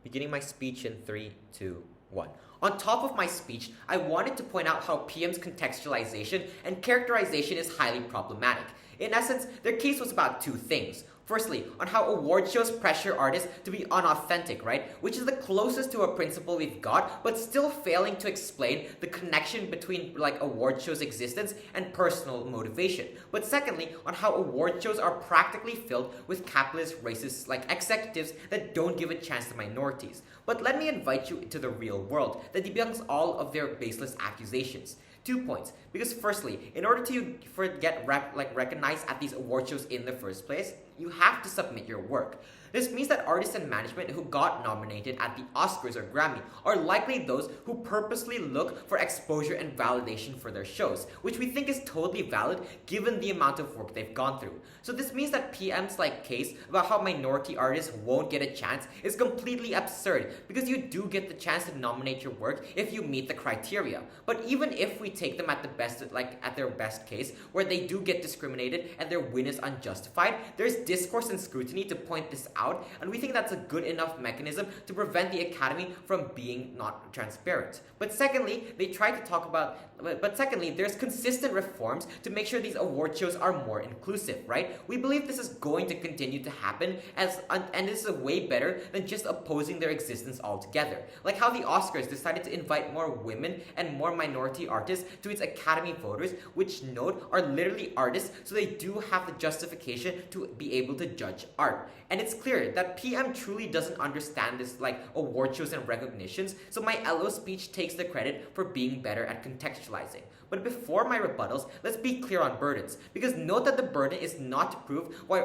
Beginning my speech in 3, 2, 1. On top of my speech, I wanted to point out how PM's contextualization and characterization is highly problematic. In essence, their case was about two things. Firstly, on how award shows pressure artists to be unauthentic, right? Which is the closest to a principle we've got, but still failing to explain the connection between award shows' existence and personal motivation. But secondly, on how award shows are practically filled with capitalist racist executives that don't give a chance to minorities. But let me invite you into the real world that debunks all of their baseless accusations. 2 points. Because firstly, in order to get recognized at these award shows in the first place, you have to submit your work. This means that artists and management who got nominated at the Oscars or Grammy are likely those who purposely look for exposure and validation for their shows, which we think is totally valid given the amount of work they've gone through. So this means that PM's case about how minority artists won't get a chance is completely absurd, because you do get the chance to nominate your work if you meet the criteria. But even if we take them at the best, at their best case, where they do get discriminated and their win is unjustified, there's discourse and scrutiny to point this out, and we think that's a good enough mechanism to prevent the Academy from being not transparent. But secondly, there's consistent reforms to make sure these award shows are more inclusive, right? We believe this is going to continue to happen, and this is way better than just opposing their existence altogether. Like how the Oscars decided to invite more women and more minority artists to its Academy voters, which note are literally artists, so they do have the justification to be able to judge art. And it's clear that PM truly doesn't understand this award shows and recognitions, so my LO speech takes the credit for being better at contextualizing. But before my rebuttals, let's be clear on burdens, because note that the burden is not to prove why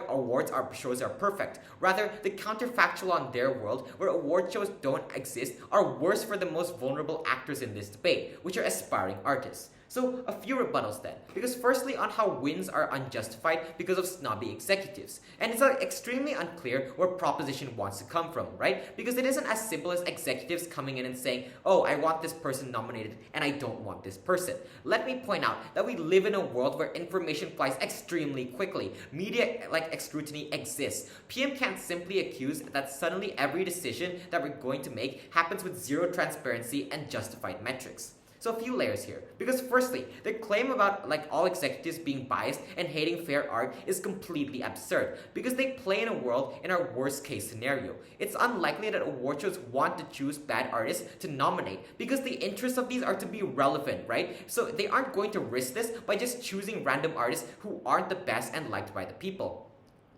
shows are perfect. Rather, the counterfactual on their world, where award shows don't exist, are worse for the most vulnerable actors in this debate, which are aspiring artists. So, a few rebuttals then. Because firstly, on how wins are unjustified because of snobby executives. And it's extremely unclear where Proposition wants to come from, right? Because it isn't as simple as executives coming in and saying, oh, I want this person nominated and I don't want this person. Let me point out that we live in a world where information flies extremely quickly. Media scrutiny exists. PM can't simply accuse that suddenly every decision that we're going to make happens with zero transparency and justified metrics. So a few layers here. Because firstly, their claim about all executives being biased and hating fair art is completely absurd, because they play in a world in our worst case scenario. It's unlikely that award shows want to choose bad artists to nominate, because the interests of these are to be relevant, right? So they aren't going to risk this by just choosing random artists who aren't the best and liked by the people.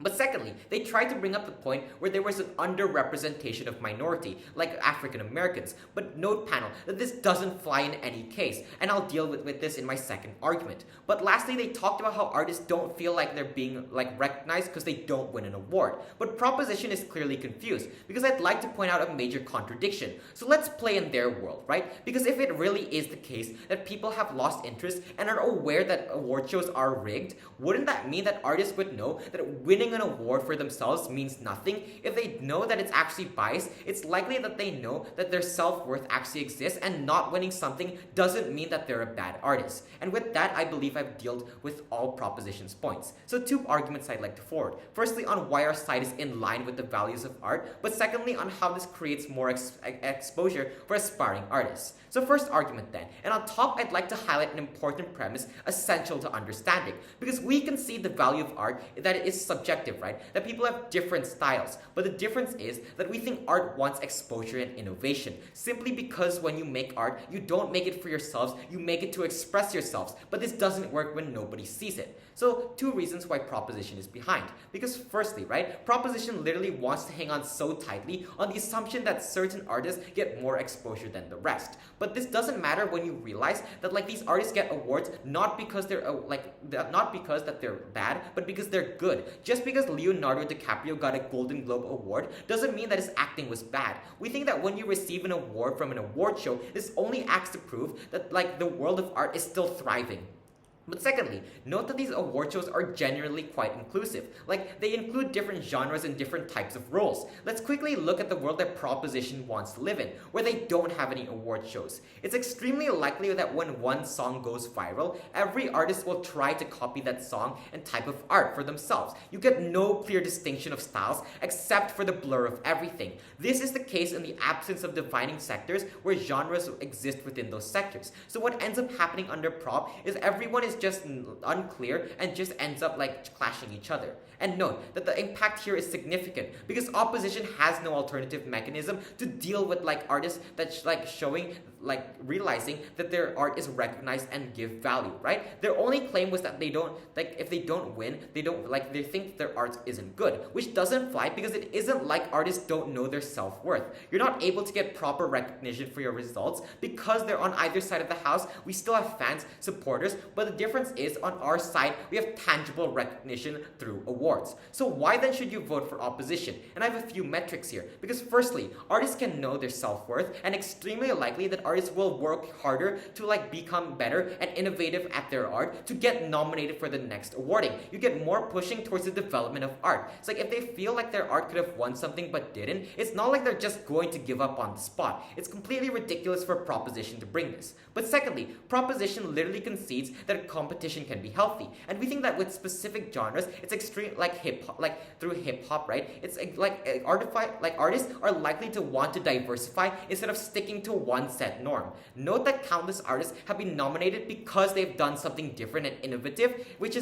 But secondly, they tried to bring up the point where there was an underrepresentation of minority, like African Americans. But note, panel, that this doesn't fly in any case, and I'll deal with this in my second argument. But lastly, they talked about how artists don't feel like they're being recognized because they don't win an award. But Proposition is clearly confused, because I'd like to point out a major contradiction. So let's play in their world, right? Because if it really is the case that people have lost interest and are aware that award shows are rigged, wouldn't that mean that artists would know that winning an award for themselves means nothing? If they know that it's actually biased, it's likely that they know that their self-worth actually exists, and not winning something doesn't mean that they're a bad artist. And with that, I believe I've dealt with all Proposition's points. So 2 arguments I'd like to forward. Firstly, on why our side is in line with the values of art, but secondly, on how this creates more exposure for aspiring artists. So first argument then, and on top, I'd like to highlight an important premise essential to understanding, because we can see the value of art that it is subjective, right? That people have different styles, but the difference is that we think art wants exposure and innovation, simply because when you make art, you don't make it for yourselves, you make it to express yourselves, but this doesn't work when nobody sees it. So 2 reasons why Proposition is behind. Because firstly, right, Proposition literally wants to hang on so tightly on the assumption that certain artists get more exposure than the rest. But this doesn't matter when you realize that these artists get awards not because they're that they're bad, but because they're good. Just because Leonardo DiCaprio got a Golden Globe award doesn't mean that his acting was bad. We think that when you receive an award from an award show, this only acts to prove that the world of art is still thriving. But secondly, note that these award shows are generally quite inclusive. Like, they include different genres and different types of roles. Let's quickly look at the world that Proposition wants to live in, where they don't have any award shows. It's extremely likely that when one song goes viral, every artist will try to copy that song and type of art for themselves. You get no clear distinction of styles except for the blur of everything. This is the case in the absence of defining sectors where genres exist within those sectors. So what ends up happening under prop is everyone is just unclear and just ends up like clashing each other. And note that the impact here is significant because Opposition has no alternative mechanism to deal with like artists that realizing that their art is recognized and give value, right? Their only claim was that they don't like if they don't win, they think their art isn't good, which doesn't fly because it isn't like artists don't know their self-worth. You're not able to get proper recognition for your results because they're on either side of the house. We still have fans, supporters, but the difference is on our side we have tangible recognition through awards. So why then should you vote for Opposition? And I have a few metrics here because firstly, artists can know their self-worth and extremely likely that artists will work harder to like become better and innovative at their art to get nominated for the next awarding. You get more pushing towards the development of art. It's like if they feel like their art could have won something but didn't, it's not like they're just going to give up on the spot. It's completely ridiculous for Proposition to bring this. But secondly, Proposition literally concedes that competition can be healthy. And we think that with specific genres, it's extreme through hip hop, right? It's artists are likely to want to diversify instead of sticking to one set norm. Note that countless artists have been nominated because they've done something different and innovative, which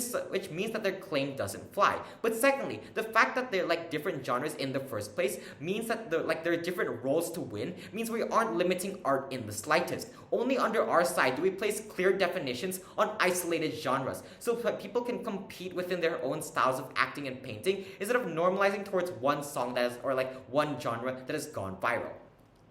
means that their claim doesn't fly. But secondly, the fact that they're like different genres in the first place means that there are different roles to win, means we aren't limiting art in the slightest. Only under our side do we place clear definitions on isolated genres, so that people can compete within their own styles of acting and painting instead of normalizing towards one song one genre that has gone viral.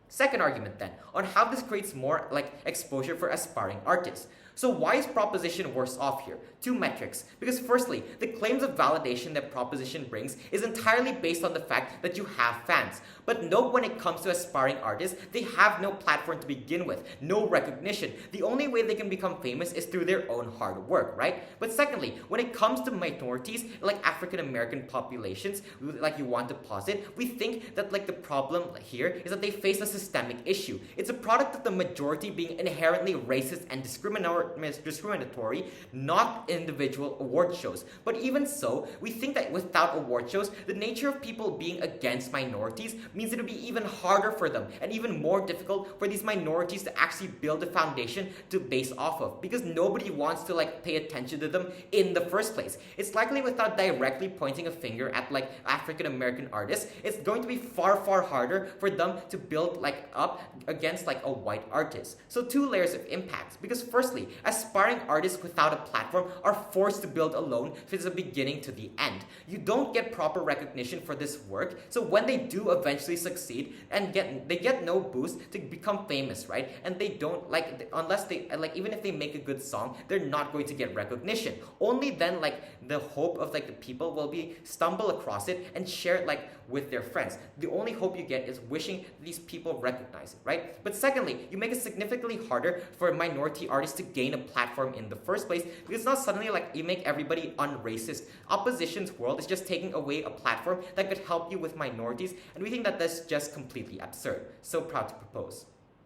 Second argument then, on how this creates more exposure for aspiring artists. So why is Proposition worse off here? Two metrics. Because firstly, the claims of validation that Proposition brings is entirely based on the fact that you have fans. But note when it comes to aspiring artists, they have no platform to begin with, no recognition. The only way they can become famous is through their own hard work, right? But secondly, when it comes to minorities, like African American populations, like you want to posit, we think that the problem here is that they face a systemic issue. It's a product of the majority being inherently racist and discriminatory, not individual award shows. But even so, we think that without award shows, the nature of people being against minorities means it would be even harder for them and even more difficult for these minorities to actually build a foundation to base off of, because nobody wants to pay attention to them in the first place. It's likely without directly pointing a finger at African American artists, it's going to be far harder for them to build up against a white artist. So two layers of impacts, because firstly, aspiring artists without a platform are forced to build alone from the beginning to the end. You don't get proper recognition for this work, so when they do eventually succeed and they get no boost to become famous, right? And they don't unless they even if they make a good song, they're not going to get recognition. Only then the hope of the people will be stumble across it and share it with their friends. The only hope you get is wishing these people recognize it, right? But secondly, you make it significantly harder for minority artists to gain a platform in the first place, because it's not suddenly you make everybody unracist. Opposition's world is just taking away a platform that could help you with minorities, and we think that that's just completely absurd. So proud to propose.